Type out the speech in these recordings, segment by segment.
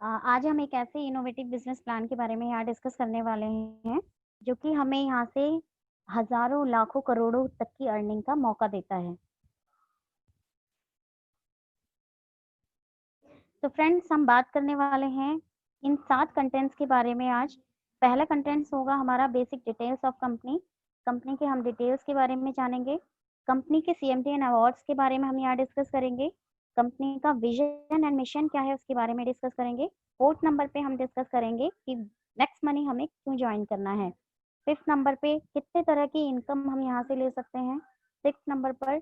आज हम एक ऐसे इनोवेटिव बिजनेस प्लान के बारे में यहाँ डिस्कस करने वाले हैं जो कि हमें यहाँ से हजारों लाखों करोड़ों तक की अर्निंग का मौका देता है। तो फ्रेंड्स, हम बात करने वाले हैं इन 7 कंटेंट्स के बारे में आज। पहला कंटेंट्स होगा हमारा basic details of company. Company के हम डिटेल्स के बारे में जानेंगे। कंपनी के सीएमडी एंड अवार्ड्स के बारे में हम यहाँ डिस्कस करेंगे। कंपनी का विजन एंड मिशन क्या है उसके बारे में डिस्कस करेंगे। 4th नंबर पे हम डिस्कस करेंगे कि नेक्स्ट मनी हमें क्यों ज्वाइन करना है। 5th नंबर पे कितने तरह की इनकम हम यहाँ से ले सकते हैं। 6th नंबर पर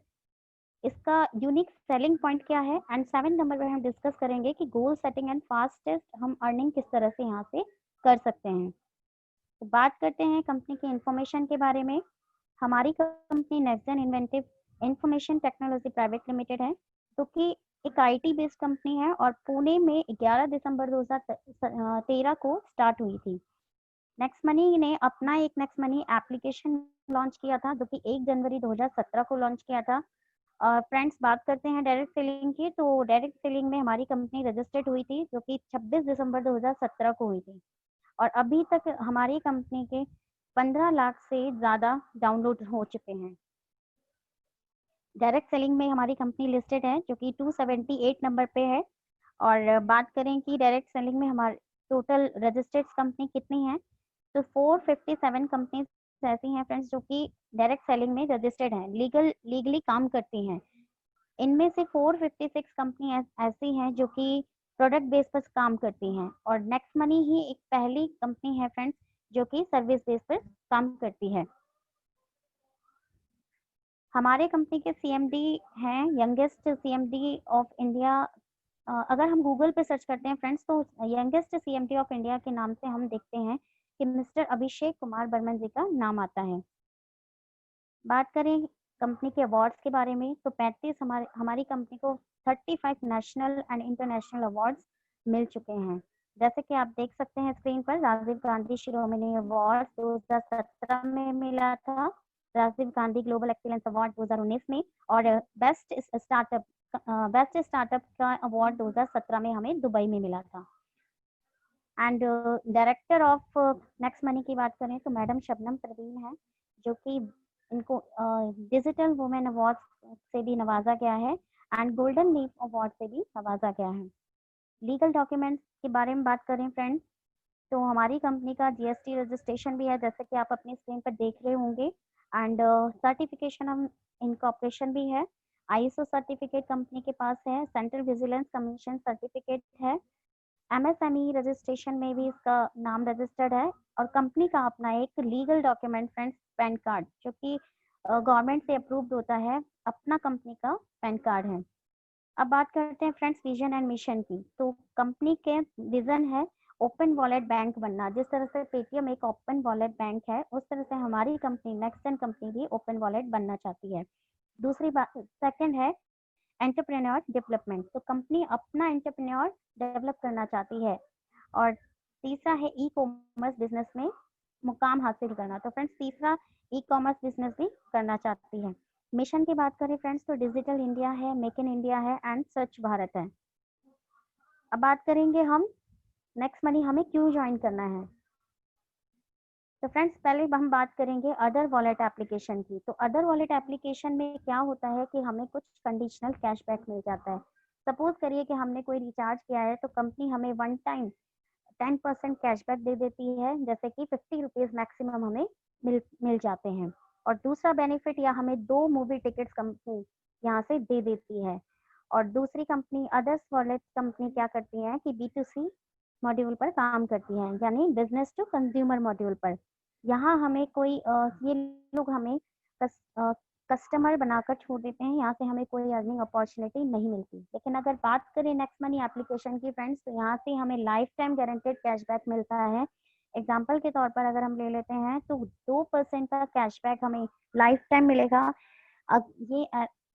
इसका यूनिक सेलिंग पॉइंट क्या है। एंड 7th नंबर पर हम डिस्कस करेंगे कि गोल सेटिंग एंड फास्टेस्ट हम अर्निंग किस तरह से यहाँ से कर सकते हैं। तो बात करते हैं कंपनी की इंफॉर्मेशन के बारे में। हमारी company next inventive information technology private limited है, जो कि एक आईटी बेस्ड कंपनी है और पुणे में 11 दिसंबर 2013 को स्टार्ट हुई थी। नेक्स्ट मनी ने अपना एक नेक्स्ट मनी एप्लीकेशन लॉन्च किया था, जो कि 1 जनवरी 2017 को लॉन्च किया था। फ्रेंड्स, बात करते हैं डायरेक्ट सेलिंग की। तो डायरेक्ट सेलिंग में हमारी कंपनी रजिस्टर्ड हुई थी, जो कि 26 दिसंबर 2017 को हुई थी और अभी तक हमारी कंपनी के 15 लाख से ज़्यादा डाउनलोड हो चुके हैं। डायरेक्ट सेलिंग में हमारी कंपनी लिस्टेड है, जो कि 278 नंबर पे है। और बात करें कि डायरेक्ट सेलिंग में हमारे टोटल रजिस्टर्ड कंपनी कितनी है, तो 457 कंपनीज ऐसी हैं फ्रेंड्स, जो कि डायरेक्ट सेलिंग में रजिस्टर्ड हैं, लीगली काम करती हैं। इनमें से 456 कंपनी ऐसी हैं जो कि प्रोडक्ट बेस पर काम करती हैं और नेक्स्ट मनी ही एक पहली कंपनी है फ्रेंड्स, जो कि सर्विस बेस पर काम करती है। हमारे कंपनी के सीएमडी हैं यंगेस्ट सीएमडी ऑफ इंडिया। अगर हम गूगल पे सर्च करते हैं फ्रेंड्स, तो यंगेस्ट सीएमडी ऑफ इंडिया के नाम से हम देखते हैं कि मिस्टर अभिषेक कुमार बर्मन जी का नाम आता है। बात करें कंपनी के अवार्ड्स के बारे में, तो 35 हमारी कंपनी को 35 नेशनल एंड इंटरनेशनल अवार्ड्स मिल चुके हैं। जैसे कि आप देख सकते हैं स्क्रीन पर, राजीव गांधी शिरोमणि अवार्ड 2017 में मिला था, Rajiv Gandhi global excellence award 2019 में, और बेस्ट स्टार्टअप का अवार्ड 2017 में हमें दुबई में मिला था। And director of next money की बात करें तो मैडम शबनम परवीन है, जो कि इनको डिजिटल वुमेन अवार्ड से भी नवाजा गया है एंड गोल्डन लीफ अवार्ड से भी नवाजा गया है। लीगल डॉक्यूमेंट्स के बारे में बात करें फ्रेंड्स, तो हमारी कंपनी का जीएसटी रजिस्ट्रेशन भी है, जैसे कि आप अपनी स्क्रीन पर देख रहे होंगे। एंड सर्टिफिकेशन ऑफ इनकॉर्पोरेशन भी है, आईएसओ सर्टिफिकेट कंपनी के पास है, सेंट्रल विजिलेंस कमीशन सर्टिफिकेट है, एमएसएमई रजिस्ट्रेशन में भी इसका नाम रजिस्टर्ड है और कंपनी का अपना एक legal document friends pan card, जो कि गवर्नमेंट से अप्रूव्ड होता है, अपना कंपनी का पैन कार्ड है। अब बात करते हैं फ्रेंड्स विजन एंड मिशन की। तो कंपनी के विजन है ओपन वॉलेट बैंक बनना। जिस तरह से पेटीएम एक ओपन वॉलेट बैंक है, उस तरह से हमारी कंपनी नेक्स्ट कंपनी भी ओपन वॉलेट बनना चाहती है। दूसरी बात, सेकंड है एंटरप्रेन्योर डेवलपमेंट। तो कंपनी अपना एंटरप्रेन्योर डेवलप करना चाहती है। और तीसरा है ई कॉमर्स बिजनेस में मुकाम हासिल करना। तो फ्रेंड्स, तीसरा ई कॉमर्स बिजनेस भी करना चाहती है। मिशन की बात करें फ्रेंड्स, तो डिजिटल इंडिया है, मेक इन इंडिया है एंड स्वच्छ भारत है। अब बात करेंगे हम नेक्स्ट मनी हमें क्यों ज्वाइन करना है। तो फ्रेंड्स, पहले हम बात करेंगे अदर वॉलेट एप्लीकेशन की। तो अदर वॉलेट एप्लीकेशन में क्या होता है कि हमें कुछ कंडीशनल कैशबैक मिल जाता है। सपोज करिए कि हमने कोई रिचार्ज किया है, तो कंपनी हमें वन टाइम 10% कैशबैक दे देती है, जैसे कि 50 रुपीज़ मैक्सिमम हमें मिल जाते हैं। और दूसरा बेनिफिट, या हमें 2 मूवी टिकट्स कंपनी यहाँ से दे देती है। और दूसरी कंपनी अदर्स वॉलेट कंपनी क्या करती है कि B2C मॉड्यूल पर काम करती है, यानी बिजनेस टू कंज्यूमर मॉड्यूल पर। यहाँ हमें कोई ये लोग हमें कस्टमर बनाकर छोड़ देते हैं, यहाँ से हमें कोई अर्निंग अपॉर्चुनिटी नहीं मिलती। लेकिन अगर बात करें नेक्स्ट मनी एप्लीकेशन की फ्रेंड्स, तो यहाँ से हमें लाइफ टाइम गारंटेड कैशबैक मिलता है। एग्जाम्पल के तौर पर अगर हम ले लेते हैं, तो 2% का कैशबैक हमें लाइफ टाइम मिलेगा। अब ये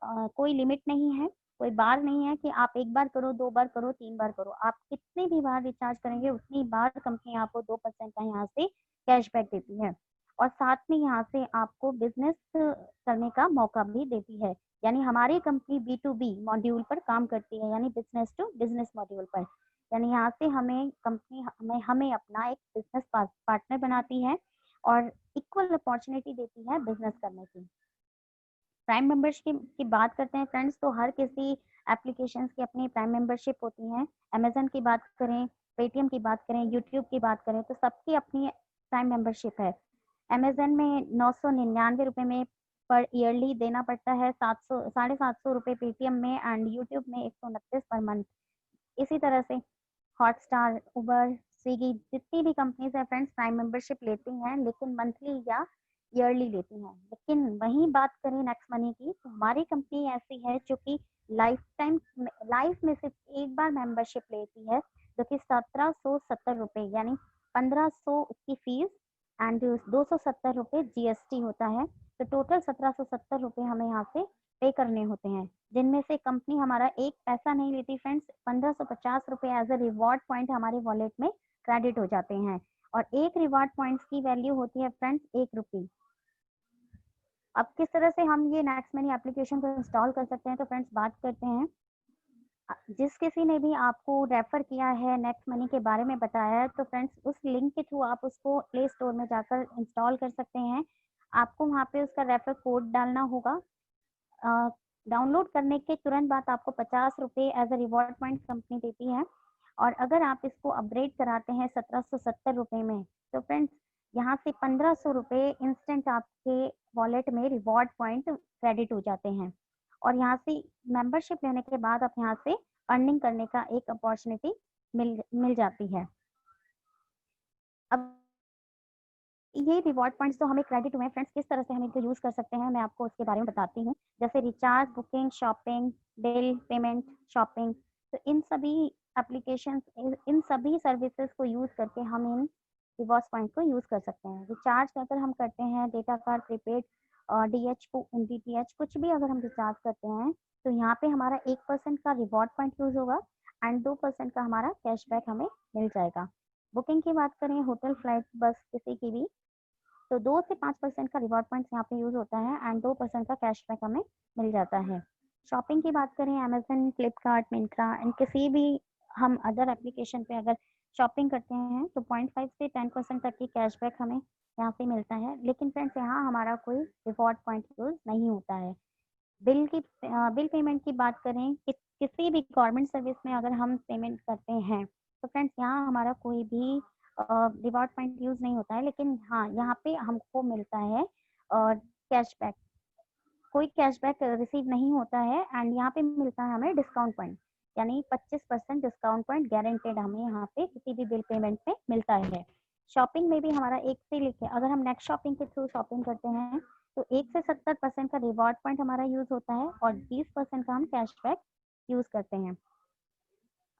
कोई लिमिट नहीं है, कोई बार नहीं है कि आप 1 बार करो, 2 बार करो, 3 बार करो। आप कितनी भी बार रिचार्ज करेंगे, उतनी बार कंपनी आपको 2% का यहाँ से कैशबैक देती है। और साथ में यहाँ से आपको बिजनेस करने का मौका भी देती है, यानी हमारी कंपनी B2B मॉड्यूल पर काम करती है, यानी बिजनेस टू बिजनेस मॉड्यूल पर। यानी यहाँ से हमें कंपनी हमें अपना एक बिजनेस पार्टनर बनाती है और इक्वल अपॉर्चुनिटी देती है बिजनेस करने की। प्राइम मेंबरशिप की बात करते हैं फ्रेंड्स, तो हर किसी एप्लीकेशंस की अपनी प्राइम मेंबरशिप होती है। अमेजन की बात करें, पेटीएम की बात करें, यूट्यूब की बात करें, तो सबकी अपनी प्राइम मेंबरशिप है। अमेजन में 999 रुपये में पर ईयरली देना पड़ता है, 750 पेटीएम में, एंड यूट्यूब में 129 पर मंथ। इसी तरह से हॉटस्टार, उबर, स्विगी, जितनी भी कंपनीज है फ्रेंड्स, प्राइम मेंबरशिप लेती हैं, लेकिन मंथली या ईयरली लेती हैं। लेकिन वहीं बात करें नेक्स्ट मनी की, तो हमारी कंपनी ऐसी है जो कि लाइफ में सिर्फ एक बार मेंबरशिप लेती है, जो कि 1770 रुपये, यानी 1500 उसकी फीस एंड 270 रुपये जीएसटी होता है। तो टोटल 1770 रुपये हमें यहाँ से पे करने होते हैं, जिनमें से कंपनी हमारा एक पैसा नहीं लेती फ्रेंड्स। 1550 रुपये एज अ रिवॉर्ड पॉइंट हमारे वॉलेट में क्रेडिट हो जाते हैं, और एक रिवॉर्ड पॉइंट्स की वैल्यू होती है फ्रेंड्स 1 रुपये। अब किस तरह से हम ये नेक्स्ट मनी एप्लीकेशन को इंस्टॉल कर सकते हैं, तो फ्रेंड्स बात करते हैं। जिस किसी ने भी आपको रेफर किया है, नेक्स्ट मनी के बारे में बताया है, तो फ्रेंड्स उस लिंक के थ्रू आप उसको प्ले स्टोर में जाकर इंस्टॉल कर सकते हैं। आपको वहाँ पे उसका रेफर कोड डालना होगा। डाउनलोड करने के तुरंत बाद आपको 50 रुपये as a reward point company देती है, और अगर आप इसको अपग्रेड कराते हैं 1770 रुपये में, तो फ्रेंड्स यहाँ से 1500 रुपये इंस्टेंट आपके वॉलेट में रिवॉर्ड पॉइंट क्रेडिट हो जाते हैं, और यहाँ से मेंबरशिप लेने के बाद आप यहाँ से अर्निंग करने का एक अपॉर्चुनिटी मिल जाती है। अब ये रिवॉर्ड पॉइंट्स तो हमें क्रेडिट हुए हैं फ्रेंड्स, किस तरह से हम इनको यूज़ कर सकते हैं मैं आपको उसके बारे में बताती हूँ। जैसे recharge, booking, shopping, bill payment, shopping, तो इन सभी एप्लीकेशन, इन सभी सर्विसेज को यूज़ करके हम इन रिवॉर्ड पॉइंट को यूज़ कर सकते हैं। रिचार्ज अगर हम करते हैं, डेटा कार्ड, प्रीपेड, डीटीएच कुछ भी अगर हम रिचार्ज करते हैं, तो यहाँ पे हमारा 1% का रिवॉर्ड पॉइंट यूज़ होगा एंड 2% का हमारा कैशबैक हमें मिल जाएगा। बुकिंग की बात करें, होटल, फ्लाइट, बस किसी की भी, तो 2 से 5% का रिवॉर्ड पॉइंट्स यहाँ पे यूज़ होता है एंड 2% का कैशबैक हमें मिल जाता है। शॉपिंग की बात करें, अमेजन, फ्लिपकार्ट, मिंत्रा एंड किसी भी हम अदर एप्लीकेशन पे अगर शॉपिंग करते हैं, तो 0.5 से 10% तक की कैशबैक हमें यहाँ पे मिलता है। लेकिन फ्रेंड्स यहाँ हमारा कोई रिवॉर्ड पॉइंट यूज़ नहीं होता है। बिल पेमेंट की बात करें कि किसी भी गवर्नमेंट सर्विस में अगर हम पेमेंट करते हैं, तो फ्रेंड्स यहाँ हमारा कोई भी रिवॉर्ड पॉइंट यूज़ नहीं होता है। लेकिन हाँ, यहाँ पे हमको मिलता है और कैशबैक, कोई कैशबैक रिसीव नहीं होता है एंड यहाँ पे मिलता है हमें डिस्काउंट पॉइंट, यानी 25% डिस्काउंट पॉइंट गारंटेड हमें यहाँ पे किसी भी बिल पेमेंट पे मिलता है। शॉपिंग में भी हमारा 1 से लेके, अगर हम नेक्स्ट शॉपिंग के थ्रू शॉपिंग करते हैं, तो 1 से 70% का रिवॉर्ड पॉइंट हमारा यूज़ होता है और 20% का हम कैशबैक यूज़ करते हैं।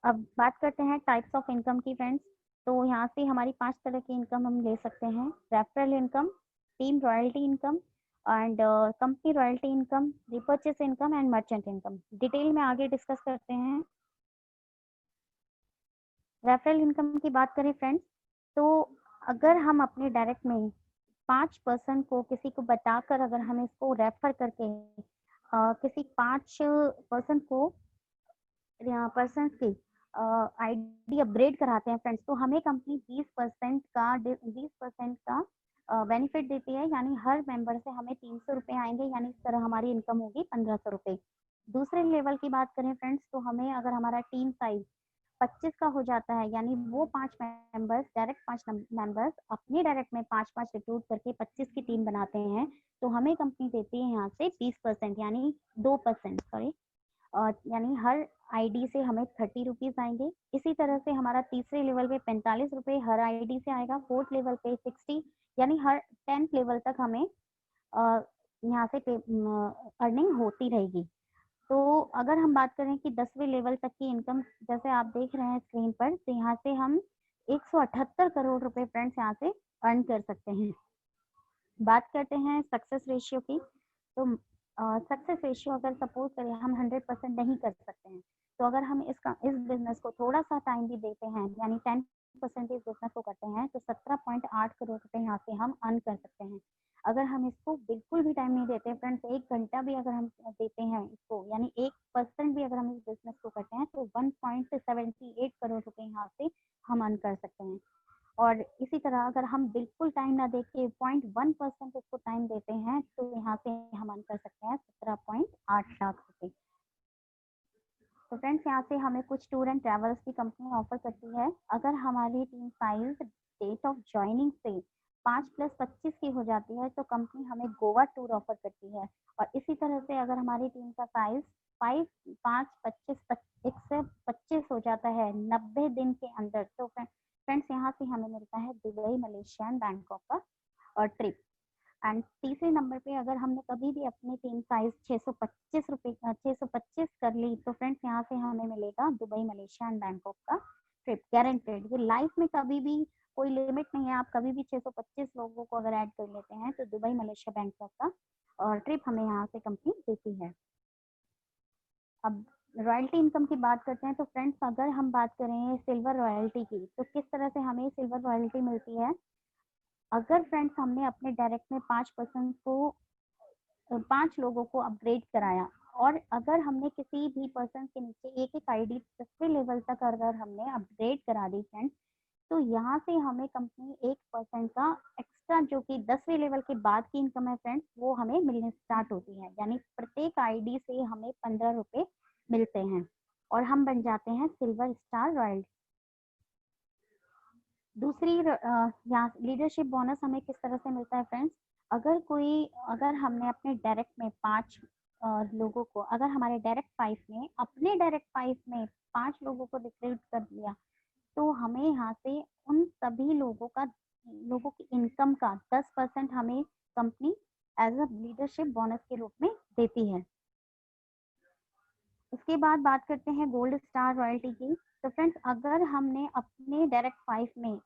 अब बात करते हैं टाइप्स ऑफ इनकम की फ्रेंड्स, तो यहाँ से हमारी 5 तरह की इनकम हम ले सकते हैं। Referral income, team royalty income and company royalty income, repurchase income and merchant income. Detail में आगे डिस्कस करते हैं। रेफरल इनकम की बात करें फ्रेंड्स, तो अगर हम अपने डायरेक्ट में 5 पर्सन को किसी को बताकर अगर हम इसको रेफर करके किसी 5 पर्सन को पर्सन की आईडी अपग्रेड कराते हैं फ्रेंड्स, तो हमें कंपनी 20% का बेनिफिट देती है, यानी हर मेंबर से हमें 300 रुपये आएंगे, यानी इस तरह हमारी इनकम होगी 1500 रुपये। दूसरे लेवल की बात करें फ्रेंड्स, तो हमें अगर हमारा टीम साइज 25 का हो जाता है, यानी वो 5 मेंबर्स, डायरेक्ट 5 मेंबर्स अपने डायरेक्ट में 5-5 रिक्रूट करके 25 की टीम बनाते हैं, तो हमें कंपनी देती है यहाँ से 20%, यानी 2%, सॉरी, और यानी हर आईडी से हमें 30 रुपीज़ आएंगे। इसी तरह से हमारा तीसरे लेवल पे 45 रुपये हर आईडी से आएगा, फोर्थ लेवल पे 60, यानी हर 10th लेवल तक हमें यहाँ से अर्निंग होती रहेगी। तो अगर हम बात करें कि 10वें लेवल तक की इनकम, जैसे आप देख रहे हैं स्क्रीन पर, तो यहाँ से हम 178 करोड़ रुपए फ्रेंड्स यहाँ से अर्न कर सकते हैं। बात करते हैं सक्सेस रेशियो की, तो सक्सेस रेशियो अगर सपोज करें हम 100% नहीं कर सकते हैं, तो अगर हम इस बिजनेस को थोड़ा सा टाइम भी देते हैं, यानी 10% इस बिजनेस को करते हैं, तो 17.8 करोड़ रुपए यहाँ से हम अर्न कर सकते हैं। अगर हम इसको बिल्कुल भी टाइम नहीं देते फ्रेंड्स, 1 घंटा भी अगर हम देते हैं इसको, यानी 1% भी अगर हम हम इस बिजनेस को करते हैं तो 1.78 करोड़ रुपए यहाँ से हम अर्न कर सकते हैं। और इसी तरह अगर हम बिल्कुल टाइम ना दे के 0.1% उसको टाइम देते हैं तो यहाँ से हम अर्न कर सकते हैं 17.8 लाख रुपए। तो फ्रेंड्स यहाँ से हमें कुछ टूर एंड ट्रैवल्स की कंपनी ऑफर करती है। अगर हमारी team size date of joining से 5+25 की हो जाती है तो कंपनी हमें गोवा टूर ऑफर करती है। और इसी तरह से अगर हमारी टीम का साइज 125 हो जाता है 90 दिन के अंदर तो फ्रेंड्स यहाँ से हमें मिलता है दुबई, मलेशिया एंड बैंकॉक का और ट्रिप। एंड तीसरे नंबर पे अगर हमने कभी भी अपनी टीम साइज 625 कर ली तो फ्रेंड्स यहाँ से हमें मिलेगा दुबई, मलेशिया एंड बैंकॉक का ट्रिप गारंटेड। ये लाइफ में कभी भी कोई लिमिट नहीं है, आप कभी भी 625 लोगों को अगर ऐड कर लेते हैं तो दुबई, मलेशिया, बैंकॉक का और ट्रिप हमें यहाँ से कंपनी देती है। अब रॉयल्टी इनकम की बात करते हैं तो फ्रेंड्स अगर हम बात करें सिल्वर रॉयल्टी की तो किस तरह से हमें सिल्वर रॉयल्टी मिलती है। अगर फ्रेंड्स हमने अपने डायरेक्ट में 5% को 5 लोगों को अपग्रेड कराया और अगर हमने किसी भी पर्सन के नीचे एक एक आईडी 10वें लेवल तक अगर हमने अपग्रेड करा दी फ्रेंड्स तो यहाँ से हमें कंपनी 1% का एक्स्ट्रा जो कि 10वें लेवल के बाद की इनकम है फ्रेंड्स वो हमें मिलने स्टार्ट होती है। यानी प्रत्येक आईडी से हमें 15 रुपए मिलते हैं और हम बन जाते हैं सिल्वर स्टार रॉयल्टी। दूसरी यहाँ लीडरशिप बोनस हमें किस तरह से मिलता है फ्रेंड्स। अगर हमने अपने डायरेक्ट में 5 लोगों को अगर हमारे डायरेक्ट 5 में अपने डायरेक्ट 5 में 5 लोगों को रिक्रूट कर दिया तो हमें यहाँ से उन सभी लोगों की इनकम का 10% हमें company as a leadership bonus के रूप में देती है। उसके बाद बात करते हैं गोल्ड स्टार रॉयल्टी की। तो फ्रेंड्स अगर हमने अपने डायरेक्ट 5 में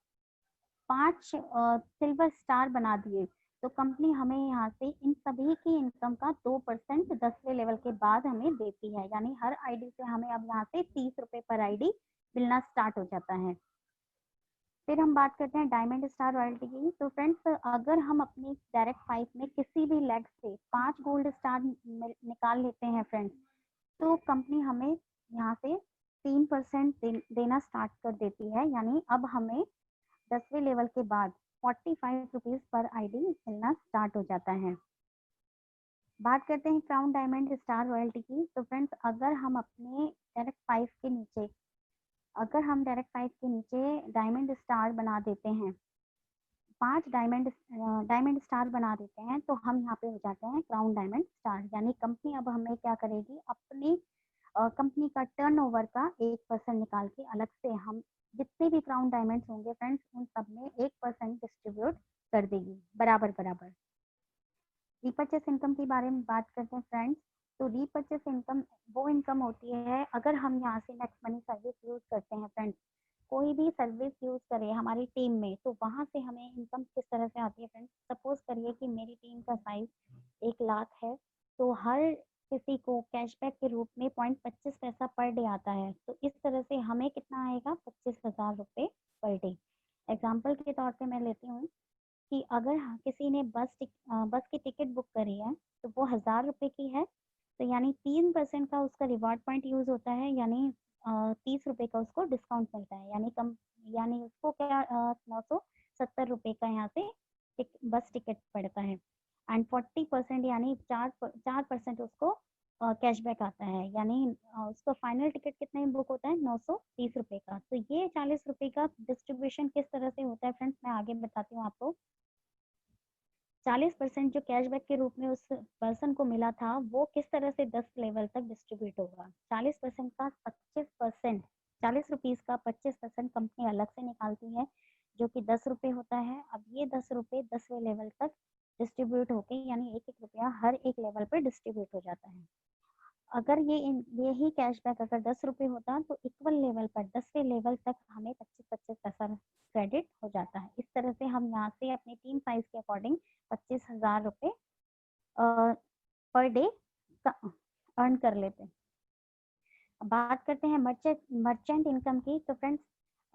5 सिल्वर स्टार बना दिए तो कंपनी हमें यहाँ से इन सभी की इनकम का 2% 10वें लेवल के बाद हमें देती है। यानी हर आईडी से हमें अब यहाँ से 30 रुपए पर आईडी मिलना स्टार्ट हो जाता है। फिर हम बात करते हैं डायमंड स्टार रॉयल्टी की। तो फ्रेंड्स अगर हम अपनी डायरेक्ट 5 में किसी भी लेग से 5 गोल्ड स्टार निकाल लेते हैं फ्रेंड्स तो कंपनी हमें यहाँ से 3% देना स्टार्ट कर देती है। यानी अब हमें 10वें लेवल के बाद 45 रुपीज पर आईडी मिलना स्टार्ट हो जाता है। बात करते हैं क्राउन डायमंड स्टार रॉयल्टी की। तो फ्रेंड्स अगर हम अपने डायरेक्ट 5 के नीचे डायमंड स्टार बना देते हैं 5 डायमंड स्टार बना देते हैं तो हम यहाँ पे हो जाते हैं क्राउन डायमंड स्टार। यानी कंपनी अब हमें क्या करेगी अपनी कंपनी का टर्नओवर का 1% निकाल के अलग से हम जितने भी क्राउन डायमंड्स होंगे फ्रेंड्स उन सब में 1% डिस्ट्रीब्यूट कर देगी बराबर बराबर। रीपर्चेस इनकम के बारे में बात करते हैं फ्रेंड्स। तो रीपर्चेस इनकम वो इनकम होती है अगर हम यहाँ से नेक्स्ट मनी सर्विस यूज करते हैं फ्रेंड्स कोई भी सर्विस यूज करें हमारी टीम में तो वहाँ से हमें इनकम किस तरह से आती है फ्रेंड्स। सपोज करिए कि मेरी टीम का साइज 1 लाख है तो हर किसी को कैशबैक के रूप में 0.25 पैसा पर डे आता है। तो इस तरह से हमें कितना आएगा 25,000 रुपये पर डे। एग्जाम्पल के तौर पे मैं लेती हूँ कि अगर किसी ने बस की टिकट बुक करी है तो वो 1,000 रुपये की है तो यानी 3% का उसका रिवॉर्ड पॉइंट यूज होता है। यानी 30 रुपये का उसको डिस्काउंट मिलता है। यानी उसको क्या 970 रुपये का यहाँ से बस टिकट पड़ता है। एंड 40% यानी 4% उसको कैशबैक आता है। यानी उसका फाइनल टिकट कितने में बुक होता है 930 रुपये का। तो ये 40 रुपये का डिस्ट्रीब्यूशन किस तरह से होता है फ्रेंड्स मैं आगे बताती हूँ आपको। 40% जो कैशबैक के रूप में उस पर्सन को मिला था वो किस तरह से 10 लेवल तक डिस्ट्रीब्यूट होगा। 40% का 25% 40 रुपीज का 25% कंपनी अलग से निकालती है जो कि 10 रुपये होता है। अब ये 10 रुपये 10वें लेवल तक डिस्ट्रीब्यूट होके यानी एक एक रुपया हर एक लेवल पर डिस्ट्रीब्यूट हो जाता है। अगर यही कैशबैक अगर 10 रुपये होता तो इक्वल लेवल पर 10वें लेवल तक हमें 25-25 पैसा क्रेडिट हो जाता है। इस तरह से हम यहाँ से अपनी टीम साइज के अकॉर्डिंग 25,000 रुपये पर डे अर्न कर लेते हैं। बात करते हैं मर्चेंट इनकम की। तो फ्रेंड्स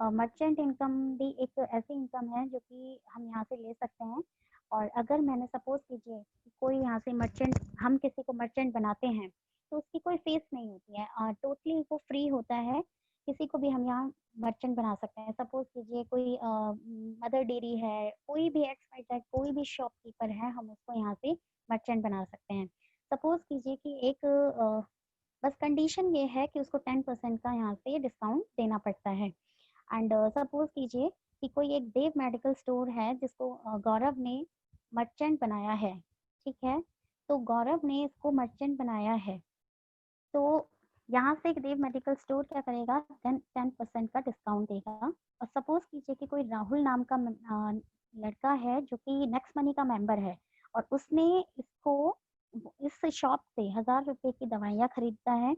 मर्चेंट इनकम भी एक ऐसी इनकम है जो कि हम यहाँ से ले सकते हैं। और अगर मैंने सपोज कीजिए कि कोई यहाँ से हम किसी को मर्चेंट बनाते हैं तो उसकी कोई फीस नहीं होती है, टोटली वो फ्री होता है। किसी को भी हम यहाँ मर्चेंट बना सकते हैं। सपोज कीजिए कोई मदर डेयरी है, कोई भी एक्स वाई जेड कोई भी शॉपकीपर है, हम उसको यहाँ से मर्चेंट बना सकते हैं। सपोज कीजिए कि एक बस कंडीशन ये है कि उसको 10% का यहाँ से डिस्काउंट देना पड़ता है। एंड सपोज कीजिए कि कोई एक देव मेडिकल स्टोर है जिसको गौरव ने मर्चेंट बनाया है, ठीक है। तो गौरव ने इसको मर्चेंट बनाया है, तो यहाँ से एक देव मेडिकल स्टोर क्या करेगा, 10% का डिस्काउंट देगा। और सपोज कीजिए कि कोई राहुल नाम का लड़का है जो कि नेक्स्ट मनी का मेंबर है, और उसने इसको इस शॉप से 1000 रुपए की दवाइयाँ खरीदता है,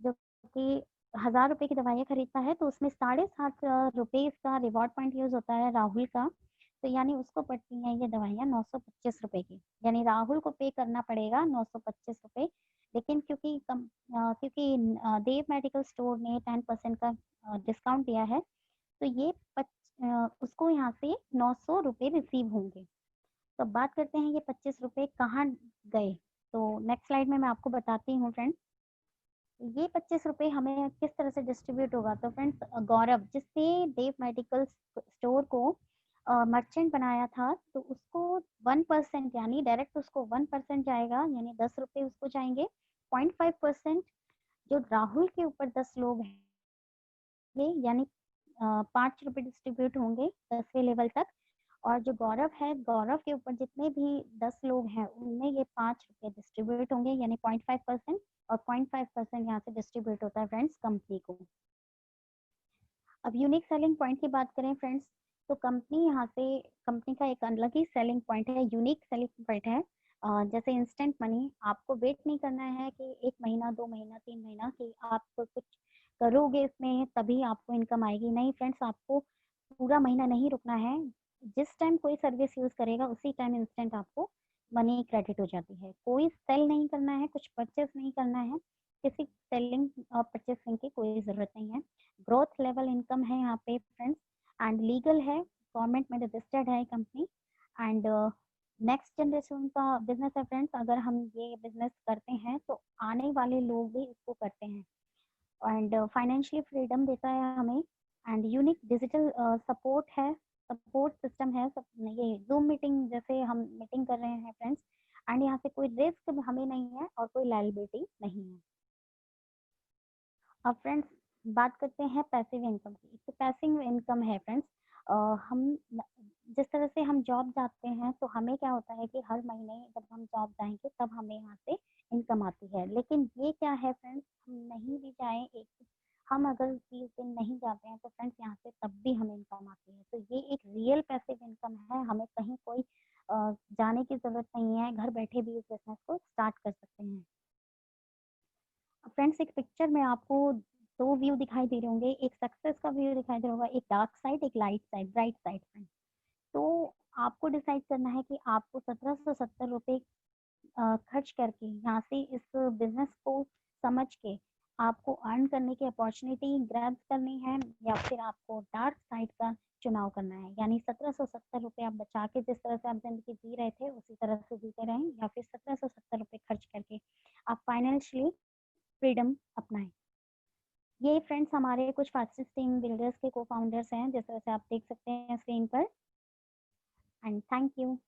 जो कि 1000 रुपए की दवाइयाँ खरीदता है, तो उसमें 7.5 रुपए इसका रिवॉर्ड पॉइंट यूज होता है राहुल का। तो यानी उसको पड़ती हैं ये दवाइयाँ 925 रुपए की, यानी राहुल को पे करना पड़ेगा 925 रुपए। लेकिन क्योंकि देव मेडिकल स्टोर ने 10% का डिस्काउंट दिया है, तो ये उसको यहाँ से 900 रुपये रिसीव होंगे। तो अब बात करते हैं ये 25 रुपये कहाँ गए। तो नेक्स्ट स्लाइड में मैं आपको बताती हूँ फ्रेंड्स। ये 25 रुपये हमें किस तरह से डिस्ट्रीब्यूट होगा। तो फ्रेंड्स गौरव जिसने देव मेडिकल स्टोर को मर्चेंट बनाया था, तो उसको 1% यानी डायरेक्ट उसको 1% जाएगा, यानी 10 रुपये उसको जाएंगे। 0.5% जो राहुल के ऊपर 10 लोग हैं, यानी 5 रुपये डिस्ट्रीब्यूट होंगे 10वें लेवल तक। और जो गौरव है, गौरव के ऊपर जितने भी 10 लोग हैं उनमें ये 5 रुपये डिस्ट्रीब्यूट होंगे, यानी 0.5%। और 0.5% यहाँ से डिस्ट्रीब्यूट होता है फ्रेंड्स कंपनी को। अब यूनिक सेलिंग पॉइंट की बात करें फ्रेंड्स, तो कंपनी यहाँ से, कंपनी का एक अलग ही सेलिंग पॉइंट है, यूनिक सेलिंग पॉइंट है। जैसे इंस्टेंट मनी, आपको वेट नहीं करना है कि 1 महीना 2 महीना 3 महीना कि आप कुछ करोगे इसमें तभी आपको इनकम आएगी। नहीं फ्रेंड्स, आपको पूरा महीना नहीं रुकना है। जिस टाइम कोई सर्विस यूज करेगा उसी टाइम इंस्टेंट आपको मनी क्रेडिट हो जाती है। कोई सेल नहीं करना है, कुछ परचेस नहीं करना है, किसी सेलिंग और परचेसिंग की कोई ज़रूरत नहीं है। ग्रोथ लेवल इनकम है यहाँ पे फ्रेंड्स, एंड लीगल है, गवर्नमेंट में रजिस्टर्ड है कंपनी। एंड नेक्स्ट जनरेशन का बिजनेस है फ्रेंड्स। अगर हम ये बिजनेस करते हैं तो आने वाले लोग भी इसको करते हैं। एंड फाइनेंशियली फ्रीडम देता है हमें। एंड यूनिक डिजिटल सपोर्ट है, सपोर्ट सिस्टम है। सब ये जूम मीटिंग जैसे हम मीटिंग कर रहे हैं फ्रेंड्स, एंड यहाँ से कोई रिस्क हमें नहीं है और कोई लायबिलिटी नहीं है। अब फ्रेंड्स बात करते हैं पैसिव इनकम की। तो पैसिव इनकम है फ्रेंड्स, हम जिस तरह से हम जॉब जाते हैं तो हमें क्या होता है कि हर महीने जब हम जॉब जाएंगे तब हमें यहाँ से इनकम आती है। लेकिन ये क्या है फ्रेंड्स, हम नहीं भी जाएं, एक हम अगर 30 दिन नहीं जाते हैं तो फ्रेंड्स यहाँ से तब भी हमें इनकम आती है। तो ये एक रियल पैसिव इनकम है, हमें कहीं कोई जाने की जरूरत नहीं है, घर बैठे भी इस बिजनेस को स्टार्ट कर सकते हैं। फ्रेंड्स एक पिक्चर में आपको दो व्यू दिखाई दे रहे होंगे, एक सक्सेस का व्यू दिखाई दे रहा होगा, एक डार्क साइड एक light side bright side friends. तो आपको डिसाइड करना है कि आपको 1770 रुपये खर्च करके यहाँ से इस बिजनेस को समझ के आपको अर्न करने की अपॉर्चुनिटी ग्रैब करनी है, या फिर आपको डार्क साइड का चुनाव करना है। यानी 1770 रुपये आप बचा के जिस तरह से आप जिंदगी जी रहे थे उसी तरह से जीते रहें, या फिर 1770 रुपये खर्च करके आप फाइनेंशियली फ्रीडम अपनाएं। ये फ्रेंड्स हमारे कुछ फास्टेस्ट टीम बिल्डर्स के को फाउंडर्स हैं, जिस तरह से आप देख सकते हैं स्क्रीन पर। And thank you.